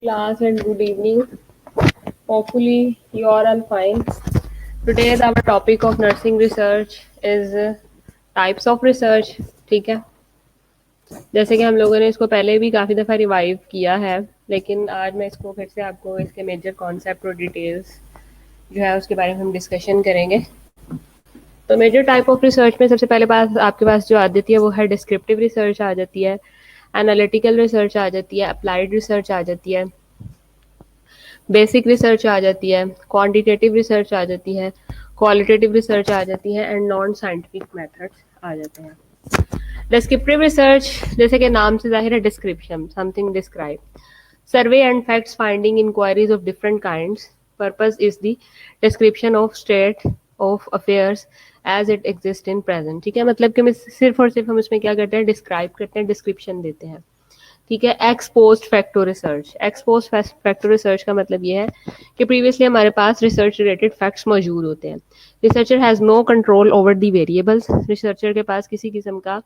Class and good evening. Hopefully you are all fine. Today's our topic of nursing research is types of research. ठीक है, जैसे कि हम लोगों ने इसको पहले भी काफ़ी दफ़ा रिवाइव किया है, लेकिन आज मैं इसको फिर से आपको इसके मेजर कॉन्सेप्ट और डिटेल्स जो है उसके बारे में हम डिस्कशन करेंगे। तो मेजर टाइप ऑफ रिसर्च में सबसे पहले बात आपके पास जो आ जाती है वो है डिस्क्रिप्टिव रिसर्च आ जाती है, एनालिटिकल रिसर्च आ जाती है, अप्लाइड रिसर्च आ जाती है, बेसिक रिसर्च आ जाती है, क्वांटिटेटिव रिसर्च आ जाती है, क्वालिटेटिव रिसर्च आ जाती है एंड नॉन साइंटिफिक मेथड्स आ जाते हैं। डिस्क्रिप्टिव रिसर्च जैसे कि नाम से जाहिर है, description, something describe, survey and facts finding inquiries of different kinds, purpose is the description of state of affairs as it exist in present. ठीक है, मतलब कि सिर्फ और सिर्फ हम इसमें क्या करते हैं, डिस्क्राइब करते हैं, डिस्क्रिप्शन देते हैं। ठीक है। X post facto research, x post facto research का मतलब ये है कि प्रीवियसली हमारे पास रिसर्च रिलेटेड फैक्ट्स मौजूद होते हैं। Researcher has no control over the variables, researcher के पास किसी किस्म का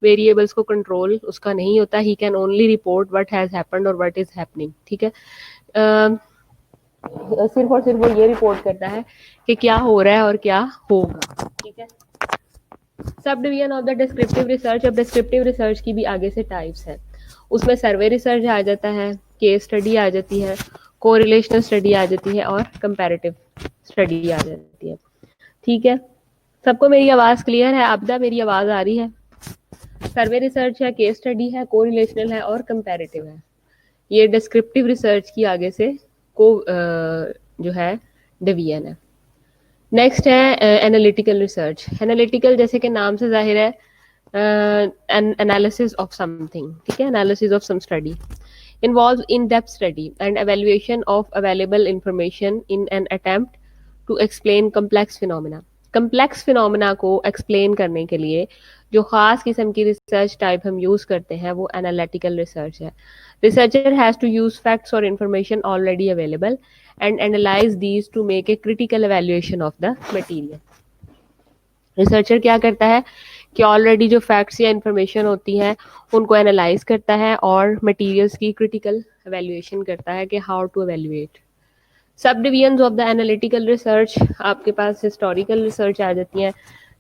वेरिएबल्स को कंट्रोल उसका नहीं होता। He can only report what has happened और व्हाट इज हैपनिंग। ठीक है, सिर्फ और सिर्फ वो ये रिपोर्ट करता है कि क्या हो रहा है और क्या होगा। ठीक है। Sub division of the descriptive research. अब डिस्क्रिप्टिव रिसर्च की भी आगे से टाइप्स हैं। उसमें सर्वे रिसर्च आ जाता है, केस स्टडी आ जाती है, कोरिलेशनल स्टडी आ जाती है और कंपैरेटिव स्टडी आ जाती है। ठीक है, सबको मेरी आवाज़ क्लियर है? आपदा मेरी आवाज़ आ रही है? सर्वे रिसर्च है, केस स्टडी है, कोरिलेशनल है और कंपैरेटिव है। ये डिस्क्रिप्टिव रिसर्च की आगे से को जो है डिवीजन है। नेक्स्ट है एनालिटिकल रिसर्च। एनालिटिकल जैसे कि नाम से जाहिर है, एनालिसिस ऑफ समथिंग। ठीक है, analysis of some study involves in-depth study and evaluation of available information in an attempt to explain complex phenomena. complex phenomena को explain करने के लिए जो ख़ास किस्म की रिसर्च टाइप हम यूज़ करते हैं वो एनालिटिकल रिसर्च है। Researcher has to use facts और information already available and analyze these to make a critical evaluation of the material. Researcher क्या करता है कि ऑलरेडी जो फैक्ट्स या इंफॉर्मेशन होती हैं उनको एनालाइज करता है और मटेरियल्स की क्रिटिकल एवेल्युएशन करता है कि हाउ टू एवेल्युएट। सब divisions of the analytical research आपके पास हिस्टोरिकल रिसर्च आ जाती हैं,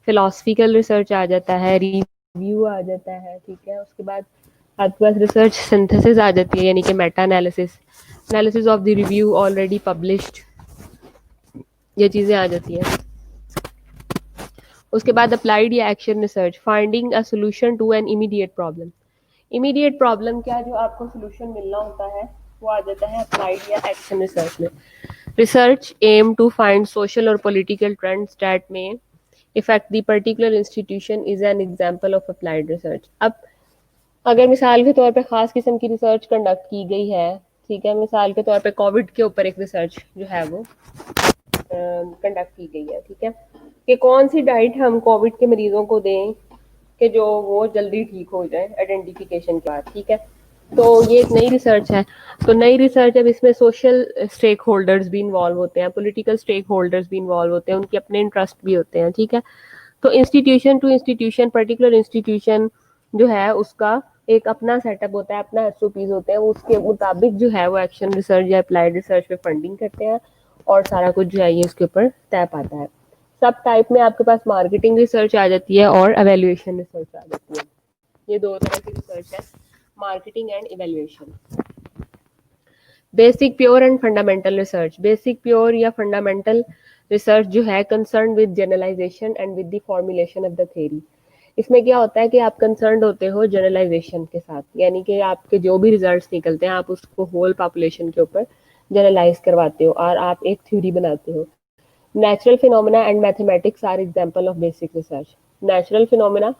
फिलोसफिकल रिसर्च आ जाता है, रिव्यू आ जाता है। ठीक है, उसके बाद आपके पास रिसर्च सिंथेसिस आ जाती है, यानी कि meta analysis, analysis of the review already published, ये चीज़ें आ जाती हैं। उसके बाद अप्लाइड या action research, finding a solution to an immediate problem. Immediate problem क्या, जो आपको सोल्यूशन मिलना होता है वो आ जाता है अप्लाइड या एक्शन रिसर्च में। Research aim to find social और political trends that may effect the particular institution is an example of applied research. अब अगर मिसाल के तौर पे ख़ास किस्म की रिसर्च कंडक्ट की गई है, ठीक है, मिसाल के तौर पे कोविड के ऊपर एक रिसर्च जो है वो कंडक्ट की गई है। ठीक है, कि कौन सी डाइट हम कोविड के मरीजों को दें कि जो वो जल्दी ठीक हो जाए आइडेंटिफिकेशन के बाद। ठीक है, तो ये एक नई रिसर्च है। तो नई रिसर्च, अब इसमें सोशल स्टेक होल्डर्स भी इन्वॉल्व होते हैं, पॉलिटिकल स्टेक होल्डर्स भी इन्वॉल्व होते हैं, उनके अपने इंटरेस्ट भी होते हैं। ठीक है, तो institution to institution, particular institution जो है उसका एक अपना सेटअप होता है, अपना एसओपीज होते हैं, वो उसके मुताबिक जो है वो एक्शन रिसर्च या अप्लाइड रिसर्च पे फंडिंग करते हैं और सारा कुछ जो है ये उसके ऊपर तय पाता है। सब टाइप में आपके पास मार्केटिंग रिसर्च आ जाती है और एवेल्युएशन रिसर्च आ जाती है। ये दो तरह की रिसर्च है, marketing and evaluation. Basic pure and fundamental research. Basic pure या फंडामेंटल रिसर्च जो है concern with generalization and with the formulation of the theory. इसमें क्या होता है कि आप कंसर्न होते हो जनरलाइजेशन के साथ, यानी कि आपके जो भी रिजल्ट्स निकलते हैं आप उसको होल पॉपुलेशन के ऊपर जनरलाइज करवाते हो और आप एक थ्योरी बनाते हो। Natural phenomena and mathematics are example of basic research. Natural phenomena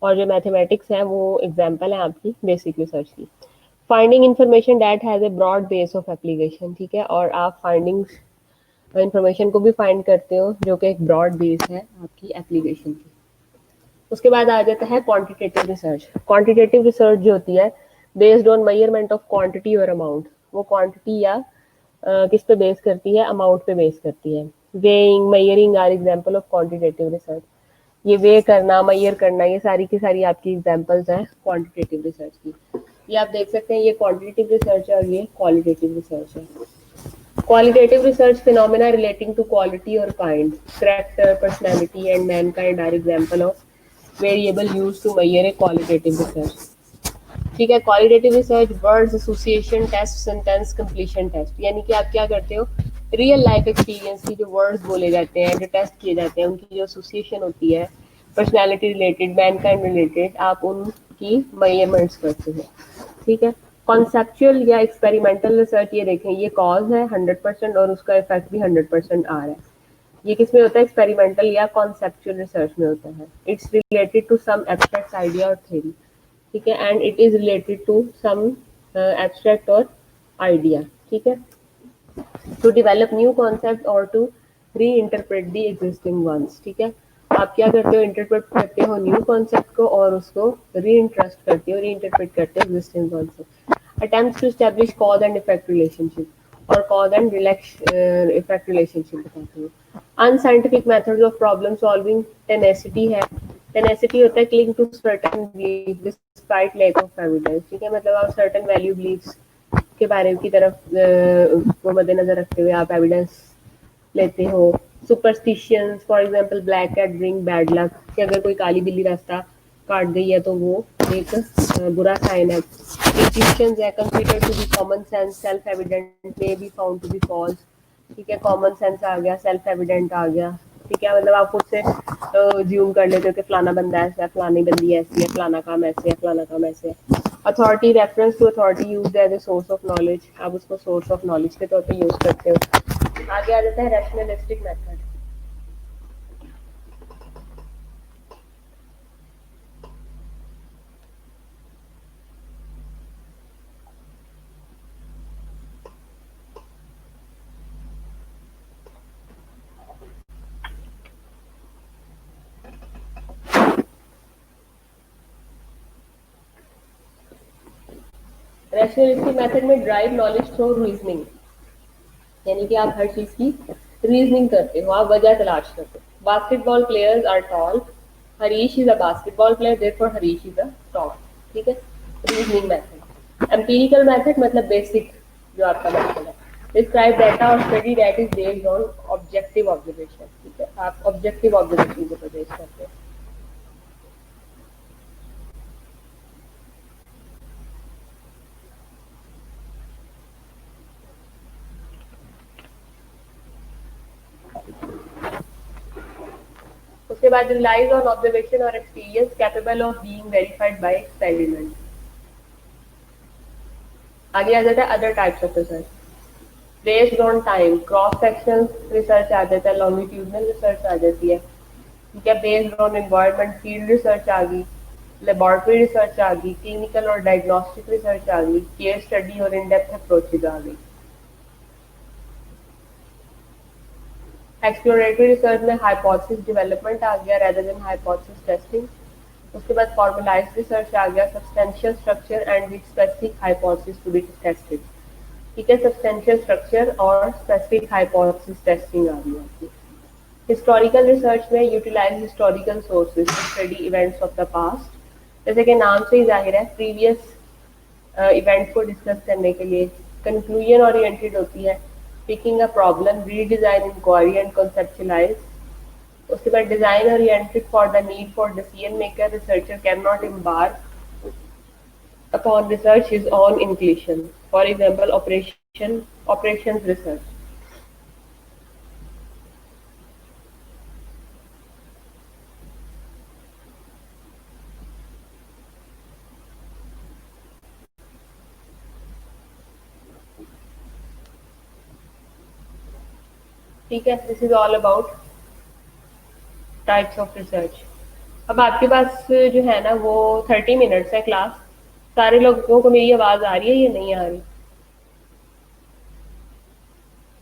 और जो मैथमेटिक्स है वो एग्जांपल है आपकी बेसिक रिसर्च की। Finding information that has a broad base of application. ठीक है, और आप फाइंडिंग्स इंफॉर्मेशन को भी फाइंड करते हो जो कि एक ब्रॉड बेस है आपकी एप्लीकेशन की। उसके बाद आ जाता है क्वांटिटेटिव रिसर्च। क्वांटिटेटिव रिसर्च जो होती है based on measurement of quantity और अमाउंट। वो क्वांटिटी या किस पे बेस करती है, अमाउंट पे बेस करती है। Weighing, measuring are example of quantitative research. ये वे करना, मेजर करना, ये सारी की सारी आपकी एग्जांपल्स हैं क्वांटिटेटिव रिसर्च की। ये आप देख सकते हैं, ये क्वांटिटेटिव रिसर्च है और ये क्वालिटेटिव रिसर्च है। Qualitative research phenomena relating to quality or kind, character, personality, and mankind are example of variable used to measure a qualitative research. ठीक है, qualitative research words association test sentence completion test, यानी कि आप क्या करते हो, real life experience की जो वर्ड्स बोले जाते हैं, जो टेस्ट किए जाते हैं, उनकी जो एसोसिएशन होती है, पर्सनालिटी रिलेटेड, मैनकाइंड रिलेटेड, आप उनकी मेजरमेंट्स करते हो। ठीक है, कॉन्सेप्चुअल या एक्सपेरिमेंटल रिसर्च, ये देखें, ये कॉज है 100% और उसका इफेक्ट भी 100% आ रहा है। ये किस में होता है, एक्सपेरिमेंटल या कॉन्सेप्चुअल रिसर्च में होता है। It's related to some abstract idea और थ्योरी। ठीक है, and it is related to some abstract और आइडिया। ठीक है, टू डेवलप न्यू कॉन्सेप्ट और to reinterpret the existing ones. ठीक है, आप क्या करते हो, इंटरप्रेट करते हो न्यू कॉन्सेप्ट को और उसको री इंटरेस्ट करते हो, री इंटरप्रेट करते हो existing concept. Attempts to establish cause and effect relationship और कॉज एंड इफेक्ट रिलेशनशिप बताते हो। Unscientific methods of problem solving, tenacity है, टेनेसिटी होता है clinging to certain belief despite lack of evidence. ठीक है, मतलब आप सर्टेन वैल्यू बिलीफ्स के बारे की तरफ को मद्देनजर रखते हुए आप एविडेंस लेते हो। Superstitions, for example black cat bring bad luck, कि अगर कोई काली बिल्ली रास्ता काट गई है तो वो एक बुरा साइन है। इंट्यूशंस है, consider to be common sense, self evident may be found to be false. ठीक है, कॉमन सेंस आ गया, सेल्फ एविडेंट आ गया। ठीक है, मतलब आप खुद से ज्यूम कर लेते हो कि फलाना बंदा ऐसा है, फलानी बंदी ऐसी है, फलाना काम ऐसे है, फलाना काम ऐसे है। Authority, reference to authority used as a source of knowledge, आप उसको सोर्स ऑफ नॉलेज के तौर पे यूज करते हो। आगे आ जाता है रैशनलिस्टिक मेथड। रैशनलिस्टिक मेथड में ड्राइव नॉलेज थ्रू रीजनिंग, यानी कि आप हर चीज की रीजनिंग करते हो, आप वजह तलाश करते हो। Basketball players are tall, Harish is a basketball player therefore Harish is a tall. ठीक है, रीजनिंग मेथड। एम्पिरिकल मेथड मतलब बेसिक जो आपका मेथड है। डिस्क्राइब डाटा और study that is based on objective observation. ठीक है, आप ऑब्जेक्टिव ऑब्जर्वेशन को बेस करते हो। उसके बाद रिलाइज ऑन ऑब्जर्वेशन और experience capable of being verified by experiment. आगे आ जाता है other types of research. Based on time, cross section research आ जाता है, लॉन्गिट्यूडनल रिसर्च आ जाती है। ठीक है, based on environment, field research आ गई, लेबोरेटरी रिसर्च आ गई, क्लिनिकल और डायग्नोस्टिक रिसर्च आ गई, केस स्टडी और इन डेप्थ अप्रोचेज आ गई। एक्सप्लोरेटरी रिसर्च में हाइपोथेसिस डेवलपमेंट आ गया रेदर देन हाइपोथेसिस टेस्टिंग। उसके बाद फॉर्मलाइज्ड रिसर्च आ गया, substantial structure and with specific hypothesis to be tested. ठीक है, सब्सटेंशियल स्ट्रक्चर और स्पेसिफिक हाइपोथेसिस टेस्टिंग आ गई आपकी। हिस्टोरिकल रिसर्च में utilize historical sources to study events of the past, जैसे कि नाम से ही जाहिर है प्रीवियस इवेंट को डिस्कस करने के लिए। कंक्लूजन ओरिएंटेड होती है, picking a problem, redesign inquiry and conceptualize. उसके बाद design oriented for the need for decision maker, researcher can not embark upon research his own inclination, for example operations research। ठीक है, this is all about types of research. अब आपके पास जो है ना वो 30 मिनट्स है क्लास। सारे लोगों को मेरी आवाज आ रही है या नहीं आ रही?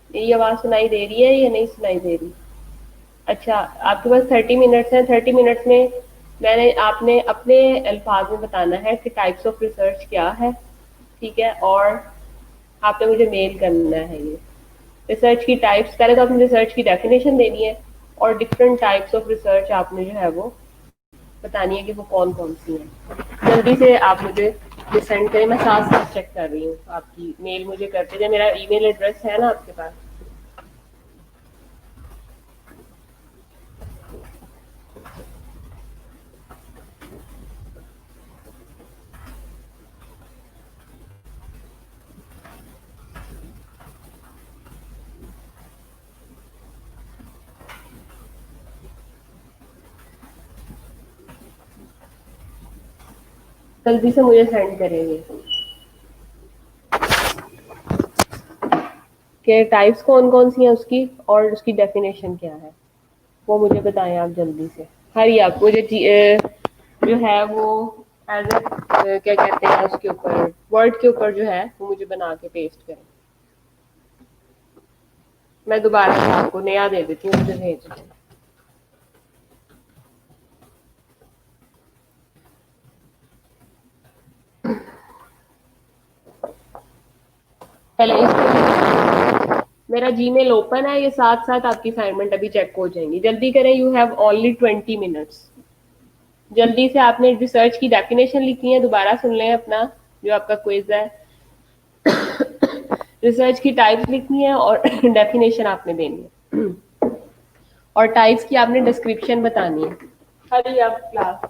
मेरी आवाज सुनाई दे रही है या नहीं सुनाई दे रही? अच्छा, आपके पास 30 मिनट्स हैं। 30 मिनट्स में मैंने आपने अपने अल्फाज में बताना है कि टाइप्स ऑफ रिसर्च क्या है। ठीक है, और आपने मुझे मेल करना है ये रिसर्च की टाइप्स। पहले तो आपने रिसर्च की डेफिनेशन देनी है और डिफरेंट टाइप्स ऑफ रिसर्च आपने जो है वो बतानी है कि वो कौन कौन सी है। जल्दी से आप मुझे ये सेंड करें, मैं साथ साथ चेक कर रही हूँ, आपकी मेल मुझे करते जाए, मेरा ईमेल एड्रेस है ना आपके पास? जल्दी से मुझे सेंड करेंगे कि टाइप्स कौन कौन सी हैं उसकी और उसकी डेफिनेशन क्या है, वो मुझे बताएं आप जल्दी से। हरी आप मुझे जो है वो एज ए क्या कहते हैं उसके ऊपर, वर्ड के ऊपर जो है वो मुझे बना के पेस्ट करें। मैं दोबारा से आपको नया दे देती हूँ, मुझे भेज दें। पहले इसको, मेरा जीमेल ओपन है, ये साथ साथ आपकी असाइनमेंट अभी चेक हो जाएंगी, जल्दी करें, यू हैव ओनली 20 मिनट्स। जल्दी से आपने रिसर्च की डेफिनेशन लिखी है, दोबारा सुन लें अपना जो आपका क्विज है। रिसर्च की टाइप्स लिखनी है और डेफिनेशन आपने देनी है, और टाइप्स की आपने डिस्क्रिप्शन बतानी है। हरी आप क्लास।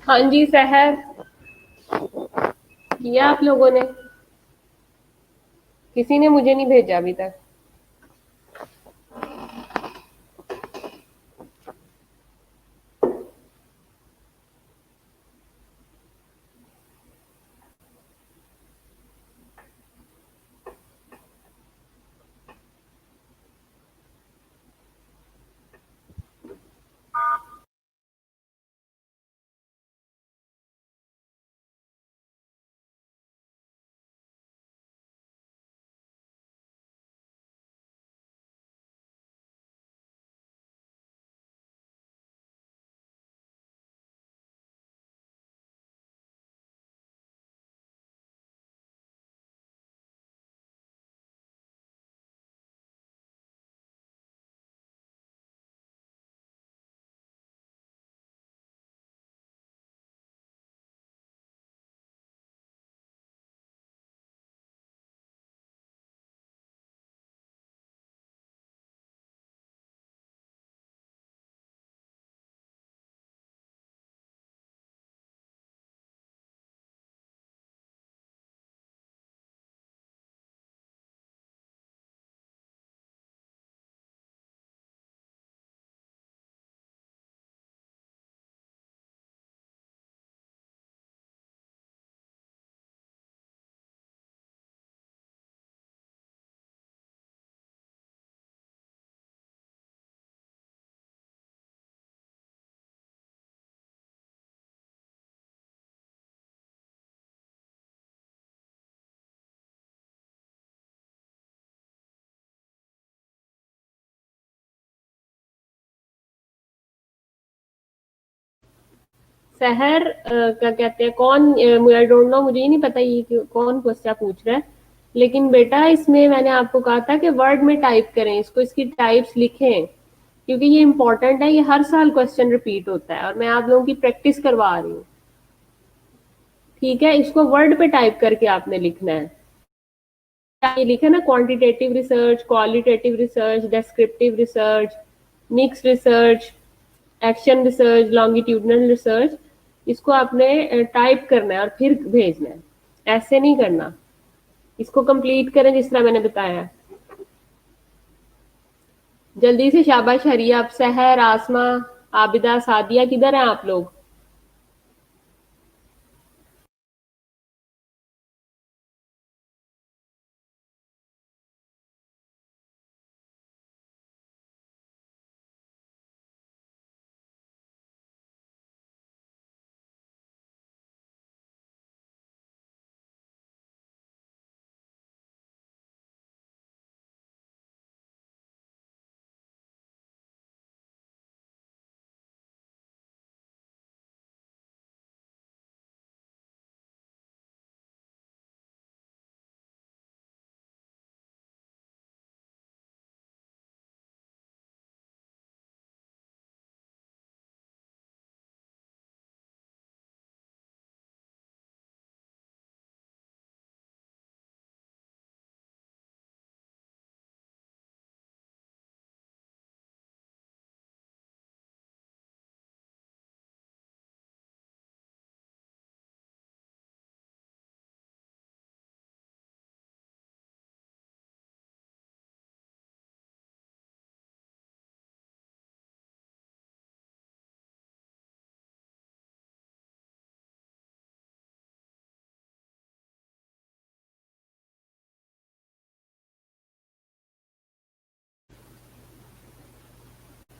हाँ जी सहर, किया आप लोगों ने? किसी ने मुझे नहीं भेजा अभी तक। सहर क्या कहते हैं, कौन? आई डोंट नो, मुझे ही नहीं पता ये कौन क्वेश्चन पूछ रहा है। लेकिन बेटा इसमें मैंने आपको कहा था कि वर्ड में टाइप करें इसको, इसकी टाइप्स लिखें, क्योंकि ये इंपॉर्टेंट है। ये हर साल क्वेश्चन रिपीट होता है और मैं आप लोगों की प्रैक्टिस करवा रही हूँ। ठीक है, इसको वर्ड पे टाइप करके आपने लिखना है। ये लिखे ना, quantitative research, qualitative research, descriptive research, mix research, action research, longitudinal research. इसको आपने टाइप करना है और फिर भेजना है, ऐसे नहीं करना। इसको कंप्लीट करें जिस तरह मैंने बताया। जल्दी से शाबाश हरिया। आप सहर, आसमा, आबिदा, सादिया, किधर हैं आप लोग?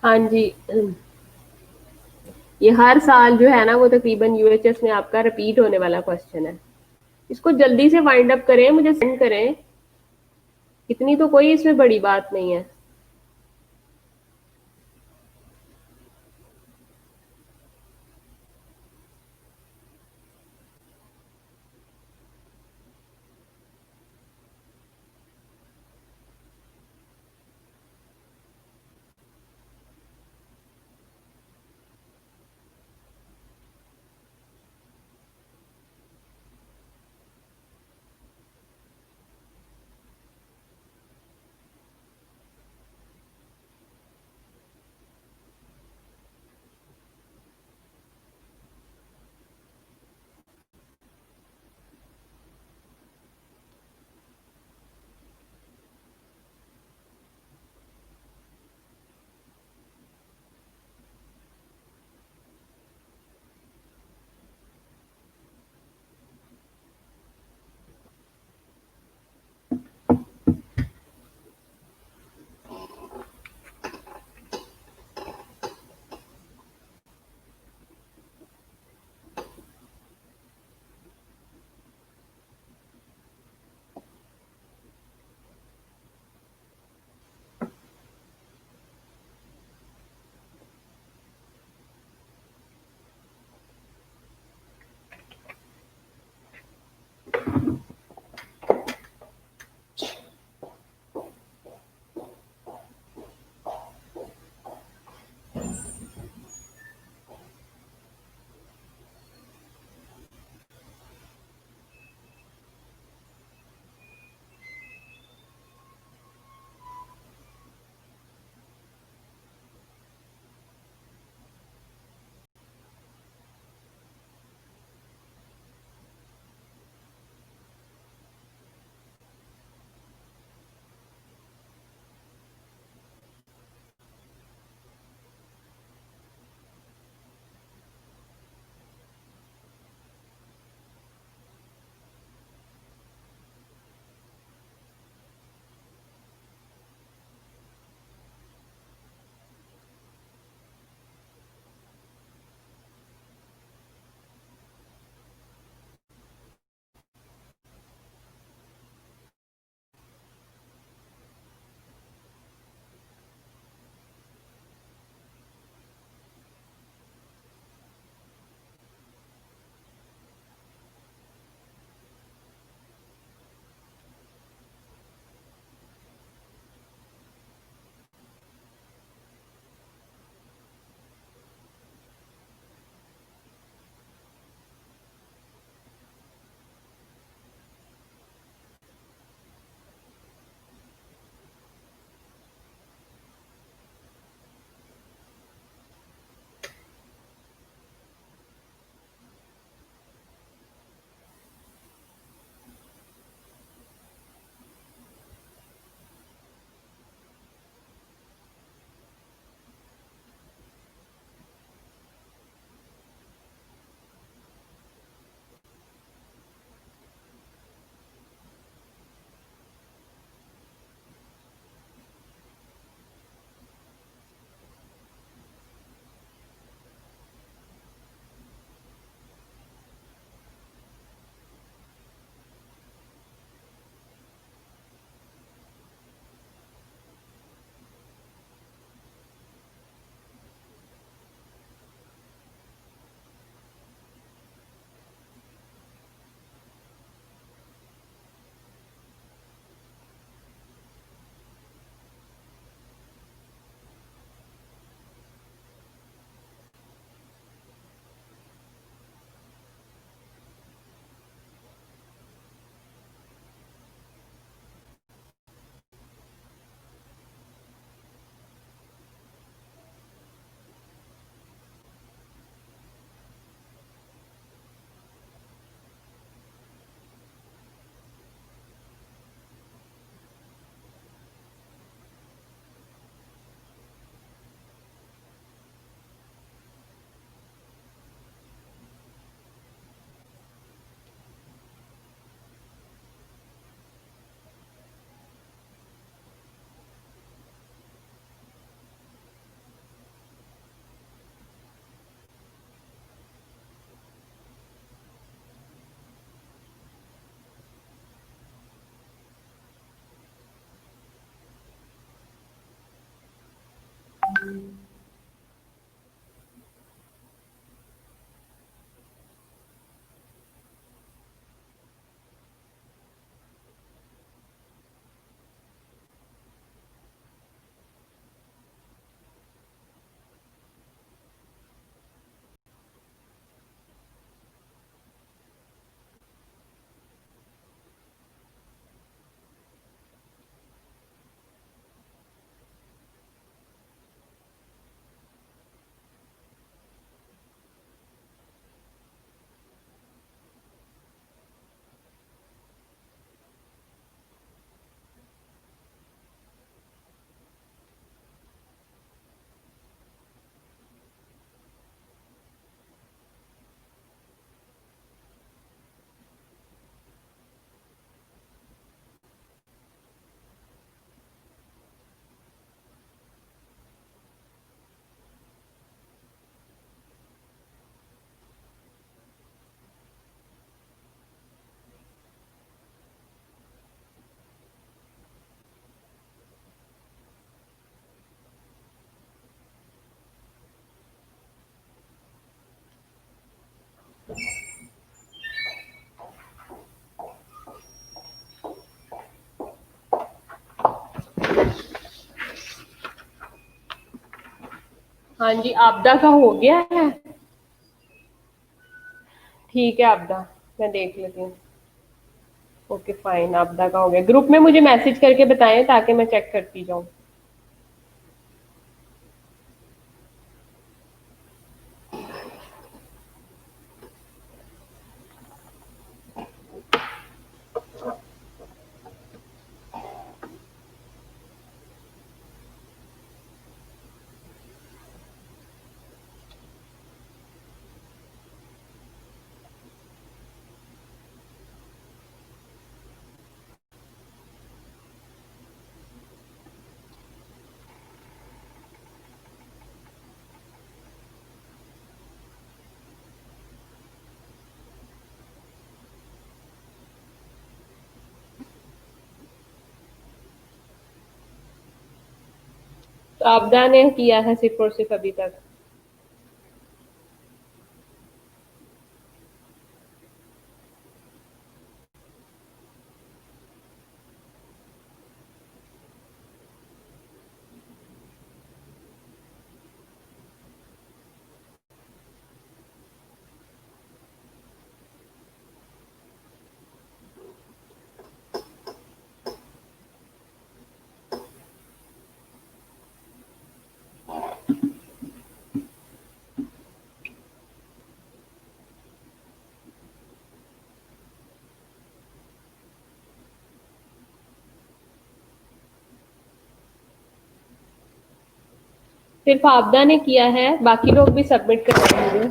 हाँ जी। ये हर साल जो है ना, वो तकरीबन यूएचएस में आपका रिपीट होने वाला क्वेश्चन है। इसको जल्दी से वाइंड अप करें, मुझे सेंड करें। इतनी तो कोई इसमें बड़ी बात नहीं है। हाँ जी, आपदा का हो गया है। ठीक है आपदा, मैं देख लेती हूँ। ओके फाइन, आपदा का हो गया। ग्रुप में मुझे मैसेज करके बताएं ताकि मैं चेक करती जाऊँ। तो आपदा ने किया है सिर्फ और सिर्फ अभी तक। सिर्फ आपदा ने किया है, बाकी लोग भी सबमिट करवाएंगे।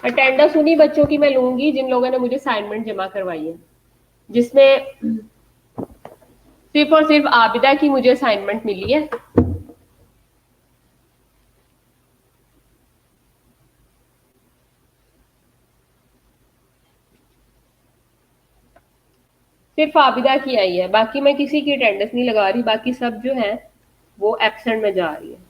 अटेंडेंस उन्हीं बच्चों की मैं लूंगी जिन लोगों ने मुझे असाइनमेंट जमा करवाई है, जिसमें सिर्फ और सिर्फ आबिदा की मुझे असाइनमेंट मिली है। सिर्फ आबिदा की आई है, बाकी मैं किसी की अटेंडेंस नहीं लगा रही, बाकी सब जो है वो एब्सेंट में जा रही है।